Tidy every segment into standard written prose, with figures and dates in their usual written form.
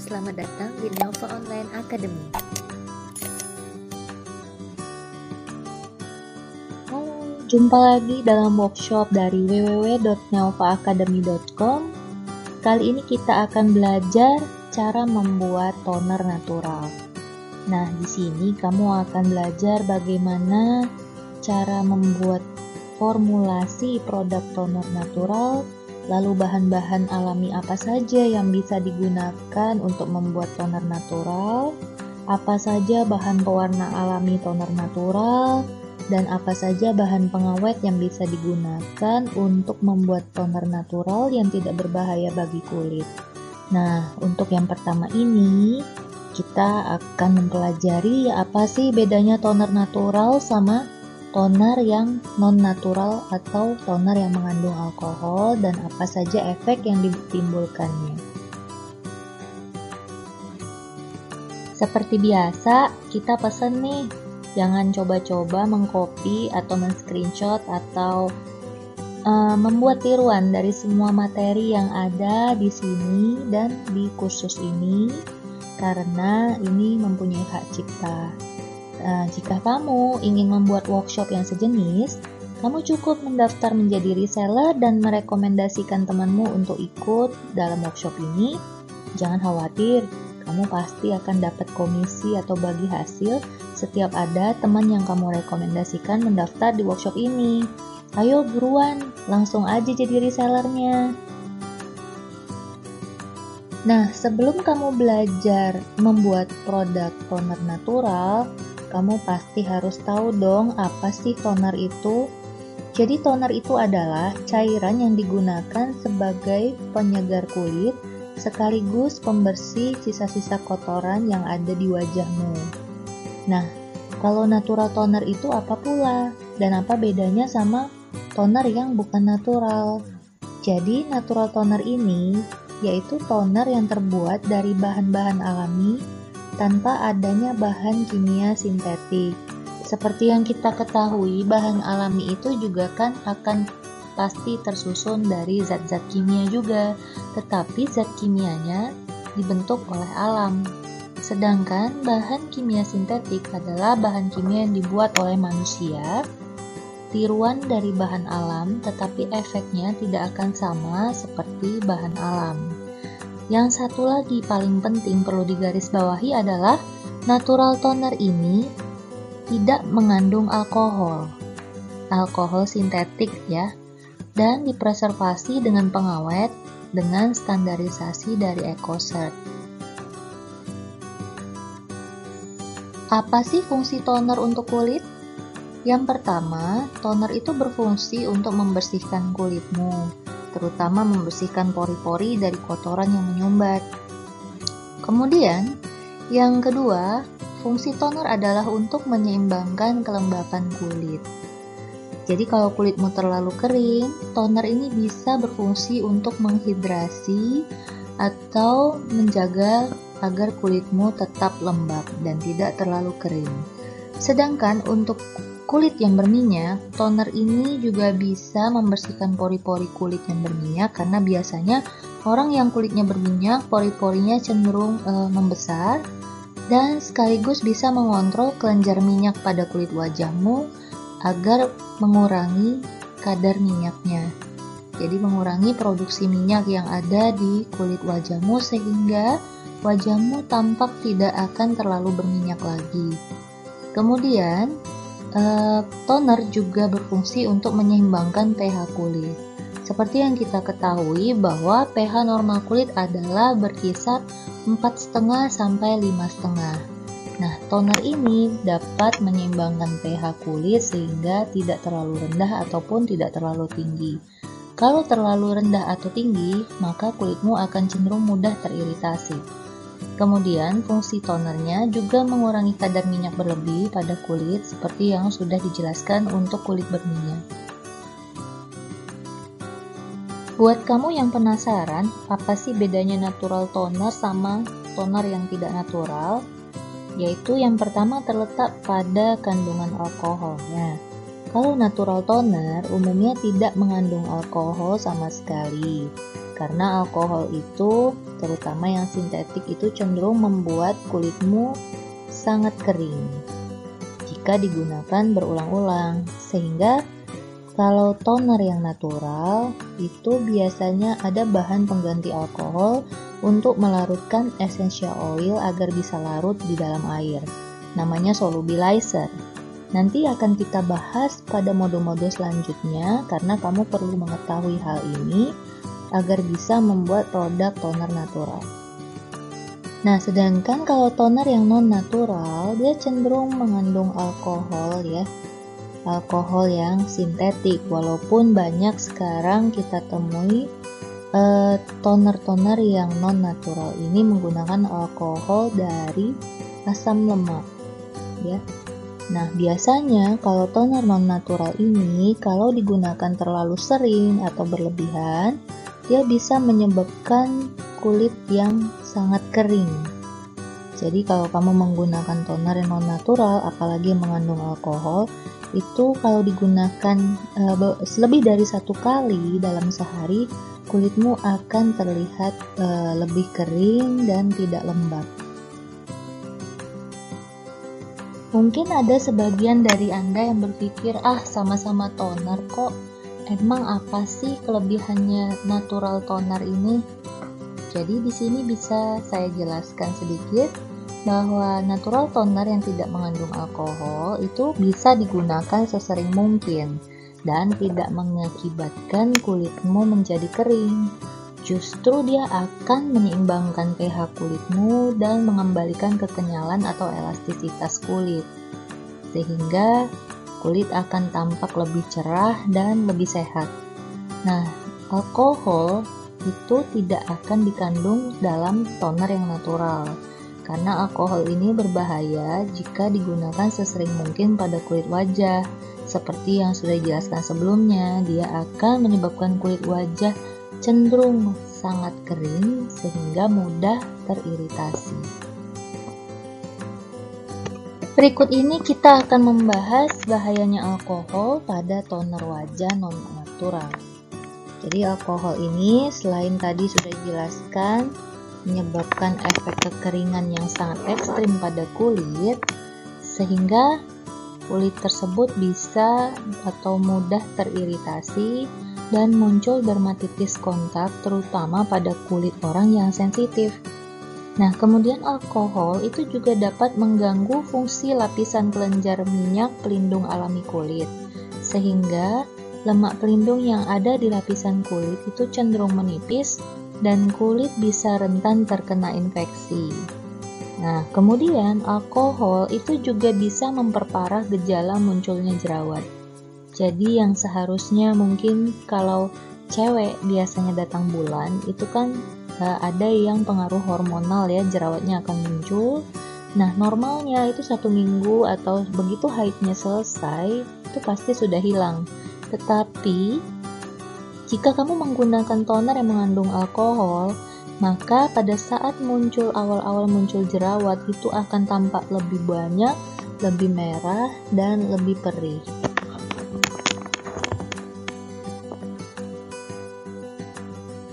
selamat datang di Nelva Online Academy. Jumpa lagi dalam workshop dari www.nelvaacademy.com. Kali ini kita akan belajar cara membuat toner natural. Nah, di sini kamu akan belajar bagaimana cara membuat formulasi produk toner natural, lalu bahan-bahan alami apa saja yang bisa digunakan untuk membuat toner natural, apa saja bahan pewarna alami toner natural, dan apa saja bahan pengawet yang bisa digunakan untuk membuat toner natural yang tidak berbahaya bagi kulit. Nah, untuk yang pertama ini, kita akan mempelajari apa sih bedanya toner natural sama toner yang non-natural atau toner yang mengandung alkohol, dan apa saja efek yang ditimbulkannya. Seperti biasa, kita pesan nih, jangan coba-coba mengcopy atau men-screenshot atau membuat tiruan dari semua materi yang ada di sini dan di kursus ini, karena ini mempunyai hak cipta. Jika kamu ingin membuat workshop yang sejenis, kamu cukup mendaftar menjadi reseller dan merekomendasikan temanmu untuk ikut dalam workshop ini. Jangan khawatir, kamu pasti akan dapat komisi atau bagi hasil setiap ada teman yang kamu rekomendasikan mendaftar di workshop ini. Ayo buruan, langsung aja jadi resellernya. Nah, sebelum kamu belajar membuat produk toner natural, kamu pasti harus tahu dong apa sih toner itu. Jadi toner itu adalah cairan yang digunakan sebagai penyegar kulit sekaligus pembersih sisa-sisa kotoran yang ada di wajahmu. Nah, kalau natural toner itu apa pula? Dan apa bedanya sama toner yang bukan natural? Jadi natural toner ini yaitu toner yang terbuat dari bahan-bahan alami tanpa adanya bahan kimia sintetik. Seperti yang kita ketahui, bahan alami itu juga kan akan pasti tersusun dari zat-zat kimia juga, tetapi zat kimianya dibentuk oleh alam. Sedangkan bahan kimia sintetik adalah bahan kimia yang dibuat oleh manusia, tiruan dari bahan alam, tetapi efeknya tidak akan sama seperti bahan alam. Yang satu lagi paling penting perlu digarisbawahi adalah natural toner ini tidak mengandung alkohol sintetik ya, dan dipreservasi dengan pengawet dengan standarisasi dari EcoCert. Apa sih fungsi toner untuk kulit? Yang pertama, toner itu berfungsi untuk membersihkan kulitmu, terutama membersihkan pori-pori dari kotoran yang menyumbat. Kemudian, yang kedua, fungsi toner adalah untuk menyeimbangkan kelembapan kulit. Jadi kalau kulitmu terlalu kering, toner ini bisa berfungsi untuk menghidrasi atau menjaga agar kulitmu tetap lembab dan tidak terlalu kering. Sedangkan untuk kulit yang berminyak, toner ini juga bisa membersihkan pori-pori kulit yang berminyak, karena biasanya orang yang kulitnya berminyak, pori-porinya cenderung membesar, dan sekaligus bisa mengontrol kelenjar minyak pada kulit wajahmu agar mengurangi kadar minyaknya. Jadi mengurangi produksi minyak yang ada di kulit wajahmu sehingga wajahmu tampak tidak akan terlalu berminyak lagi. Kemudian toner juga berfungsi untuk menyeimbangkan pH kulit. Seperti yang kita ketahui bahwa pH normal kulit adalah berkisar 4,5 sampai 5,5. Nah, toner ini dapat menyeimbangkan pH kulit sehingga tidak terlalu rendah ataupun tidak terlalu tinggi. Kalau terlalu rendah atau tinggi, maka kulitmu akan cenderung mudah teriritasi. Kemudian, fungsi tonernya juga mengurangi kadar minyak berlebih pada kulit seperti yang sudah dijelaskan untuk kulit berminyak. Buat kamu yang penasaran, apa sih bedanya natural toner sama toner yang tidak natural? Yaitu yang pertama terletak pada kandungan alkoholnya. Kalau natural toner umumnya tidak mengandung alkohol sama sekali. karena alkohol itu, terutama yang sintetik itu cenderung membuat kulitmu sangat kering jika digunakan berulang-ulang, sehingga kalau toner yang natural itu biasanya ada bahan pengganti alkohol untuk melarutkan essential oil agar bisa larut di dalam air. Namanya solubilizer. Nanti akan kita bahas pada mode-mode selanjutnya karena kamu perlu mengetahui hal ini agar bisa membuat produk toner natural. Nah, sedangkan kalau toner yang non-natural, dia cenderung mengandung alkohol ya. Alkohol yang sintetik, walaupun banyak sekarang kita temui toner-toner yang non-natural ini menggunakan alkohol dari asam lemak ya. Nah, biasanya kalau toner non-natural ini kalau digunakan terlalu sering atau berlebihan, dia bisa menyebabkan kulit yang sangat kering. Jadi kalau kamu menggunakan toner yang non-natural, apalagi yang mengandung alkohol, itu kalau digunakan lebih dari 1 kali dalam sehari, kulitmu akan terlihat lebih kering dan tidak lembab. Mungkin ada sebagian dari Anda yang berpikir, sama-sama toner kok, emang apa sih kelebihannya natural toner ini? Jadi di sini bisa saya jelaskan sedikit bahwa natural toner yang tidak mengandung alkohol itu bisa digunakan sesering mungkin dan tidak mengakibatkan kulitmu menjadi kering. Justru dia akan menyeimbangkan pH kulitmu dan mengembalikan kekenyalan atau elastisitas kulit, sehingga kulit akan tampak lebih cerah dan lebih sehat. Nah, alkohol itu tidak akan dikandung dalam toner yang natural, karena alkohol ini berbahaya jika digunakan sesering mungkin pada kulit wajah. Seperti yang sudah dijelaskan sebelumnya, dia akan menyebabkan kulit wajah cenderung sangat kering sehingga mudah teriritasi. Berikut ini kita akan membahas bahayanya alkohol pada toner wajah non-natural. Jadi alkohol ini selain tadi sudah dijelaskan menyebabkan efek kekeringan yang sangat ekstrim pada kulit, sehingga kulit tersebut bisa atau mudah teriritasi dan muncul dermatitis kontak terutama pada kulit orang yang sensitif. Nah, kemudian alkohol itu juga dapat mengganggu fungsi lapisan kelenjar minyak pelindung alami kulit, sehingga lemak pelindung yang ada di lapisan kulit itu cenderung menipis dan kulit bisa rentan terkena infeksi. Nah, kemudian alkohol itu juga bisa memperparah gejala munculnya jerawat. Jadi yang seharusnya mungkin kalau cewek biasanya datang bulan, itu kan ada yang pengaruh hormonal ya, jerawatnya akan muncul. Nah, normalnya itu 1 minggu atau begitu haidnya selesai, itu pasti sudah hilang. Tetapi, jika kamu menggunakan toner yang mengandung alkohol, maka pada saat awal-awal muncul jerawat itu akan tampak lebih banyak, lebih merah, dan lebih perih.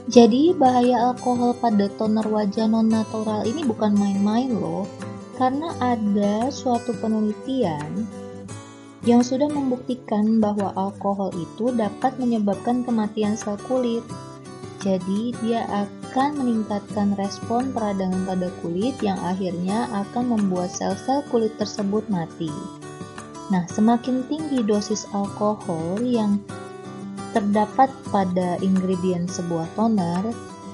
Jadi bahaya alkohol pada toner wajah non-natural ini bukan main-main loh, karena ada suatu penelitian yang sudah membuktikan bahwa alkohol itu dapat menyebabkan kematian sel kulit. Jadi dia akan meningkatkan respon peradangan pada kulit yang akhirnya akan membuat sel-sel kulit tersebut mati. Nah, semakin tinggi dosis alkohol yang terdapat pada ingredient sebuah toner,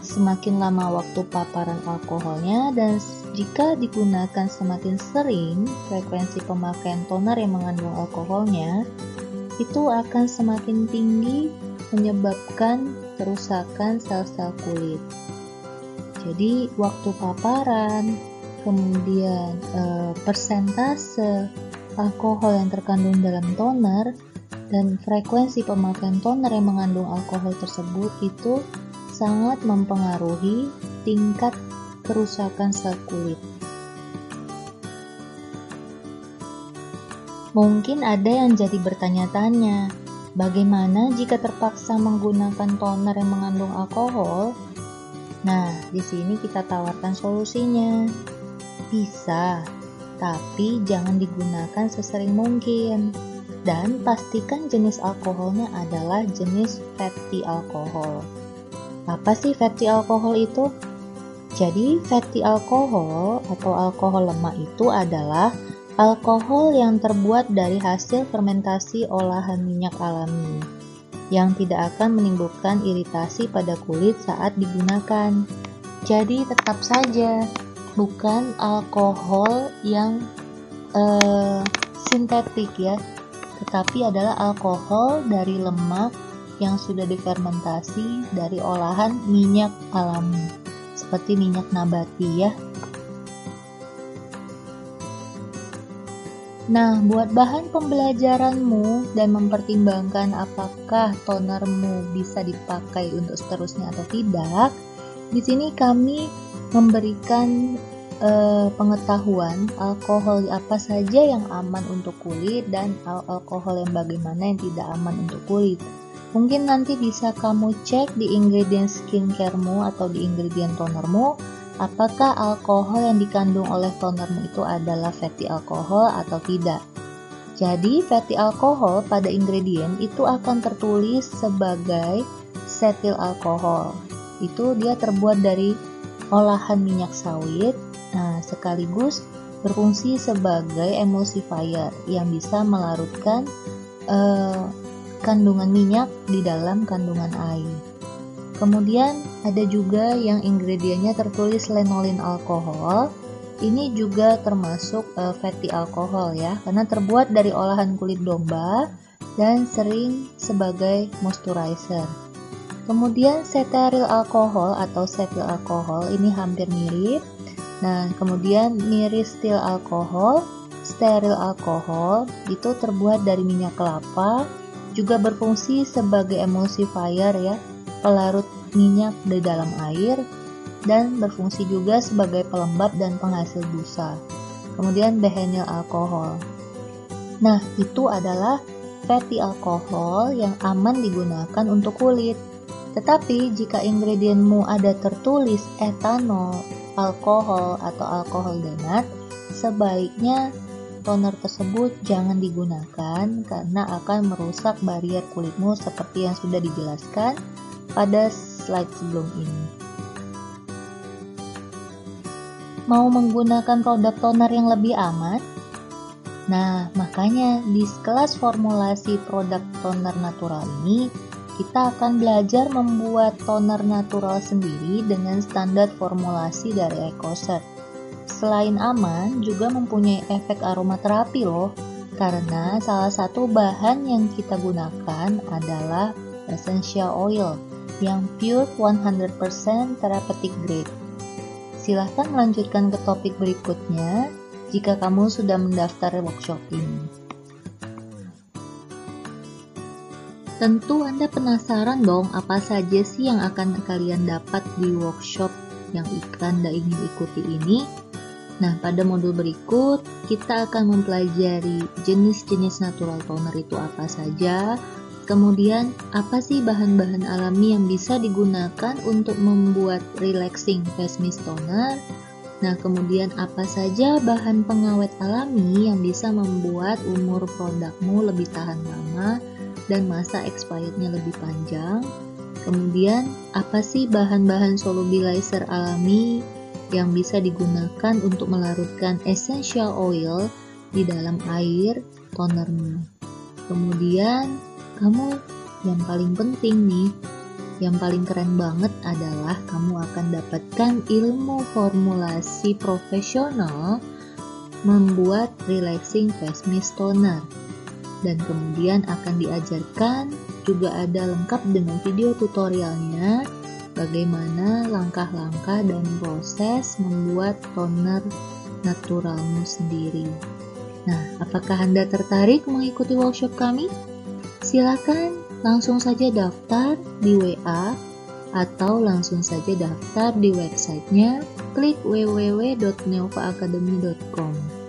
semakin lama waktu paparan alkoholnya, dan jika digunakan semakin sering frekuensi pemakaian toner yang mengandung alkoholnya, itu akan semakin tinggi menyebabkan kerusakan sel-sel kulit. Jadi waktu paparan, kemudian persentase alkohol yang terkandung dalam toner, dan frekuensi pemakaian toner yang mengandung alkohol tersebut itu sangat mempengaruhi tingkat kerusakan sel kulit. Mungkin ada yang jadi bertanya-tanya, Bagaimana jika terpaksa menggunakan toner yang mengandung alkohol? Nah, di sini kita tawarkan solusinya. Bisa, tapi jangan digunakan sesering mungkin. Dan pastikan jenis alkoholnya adalah jenis fatty alkohol. Apa sih fatty alkohol itu? Jadi, fatty alkohol atau alkohol lemak itu adalah alkohol yang terbuat dari hasil fermentasi olahan minyak alami yang tidak akan menimbulkan iritasi pada kulit saat digunakan. Jadi tetap saja bukan alkohol yang sintetik ya, tetapi adalah alkohol dari lemak yang sudah difermentasi dari olahan minyak alami seperti minyak nabati ya. Nah, buat bahan pembelajaranmu dan mempertimbangkan apakah tonermu bisa dipakai untuk seterusnya atau tidak, di sini kami memberikan pengetahuan alkohol apa saja yang aman untuk kulit dan alkohol yang bagaimana yang tidak aman untuk kulit. Mungkin nanti bisa kamu cek di ingredient skincaremu atau di ingredient tonermu, apakah alkohol yang dikandung oleh tonermu itu adalah fatty alkohol atau tidak. Jadi fatty alkohol pada ingredient itu akan tertulis sebagai cetyl alkohol. Itu dia terbuat dari olahan minyak sawit, nah sekaligus berfungsi sebagai emulsifier yang bisa melarutkan kandungan minyak di dalam kandungan air. Kemudian ada juga yang ingredientnya tertulis lanolin alkohol. Ini juga termasuk fatty alkohol ya, karena terbuat dari olahan kulit domba dan sering sebagai moisturizer. Kemudian ceteryl alkohol atau cetyl alkohol ini hampir mirip. Nah, kemudian myristil alkohol, steril alkohol itu terbuat dari minyak kelapa, juga berfungsi sebagai emulsifier ya, pelarut minyak di dalam air, dan berfungsi juga sebagai pelembab dan penghasil busa. Kemudian behenyl alkohol. Nah, itu adalah fatty alkohol yang aman digunakan untuk kulit. Tetapi jika ingredientmu ada tertulis etanol, alkohol, atau alkohol denat, sebaiknya toner tersebut jangan digunakan karena akan merusak barrier kulitmu seperti yang sudah dijelaskan pada slide sebelum ini. Mau menggunakan produk toner yang lebih aman? Nah, makanya di kelas formulasi produk toner natural ini kita akan belajar membuat toner natural sendiri dengan standar formulasi dari EcoCert. Selain aman, juga mempunyai efek aromaterapi loh, karena salah satu bahan yang kita gunakan adalah essential oil yang pure 100% therapeutic grade. Silahkan melanjutkan ke topik berikutnya jika kamu sudah mendaftar workshop ini. Tentu Anda penasaran dong apa saja sih yang akan kalian dapat di workshop yang Anda ingin ikuti ini. Nah, pada modul berikut kita akan mempelajari jenis-jenis natural toner itu apa saja, kemudian apa sih bahan-bahan alami yang bisa digunakan untuk membuat relaxing face mist toner. Nah, kemudian apa saja bahan pengawet alami yang bisa membuat umur produkmu lebih tahan lama dan masa expirednya lebih panjang. Kemudian apa sih bahan-bahan solubilizer alami yang bisa digunakan untuk melarutkan essential oil di dalam air tonermu. Kemudian kamu yang paling penting nih, yang paling keren banget adalah kamu akan dapatkan ilmu formulasi profesional membuat relaxing face mist toner. Dan kemudian akan diajarkan juga ada lengkap dengan video tutorialnya bagaimana langkah-langkah dan proses membuat toner naturalmu sendiri. Nah, apakah Anda tertarik mengikuti workshop kami? Silakan langsung saja daftar di WA atau langsung saja daftar di websitenya, klik www.neovaacademy.com.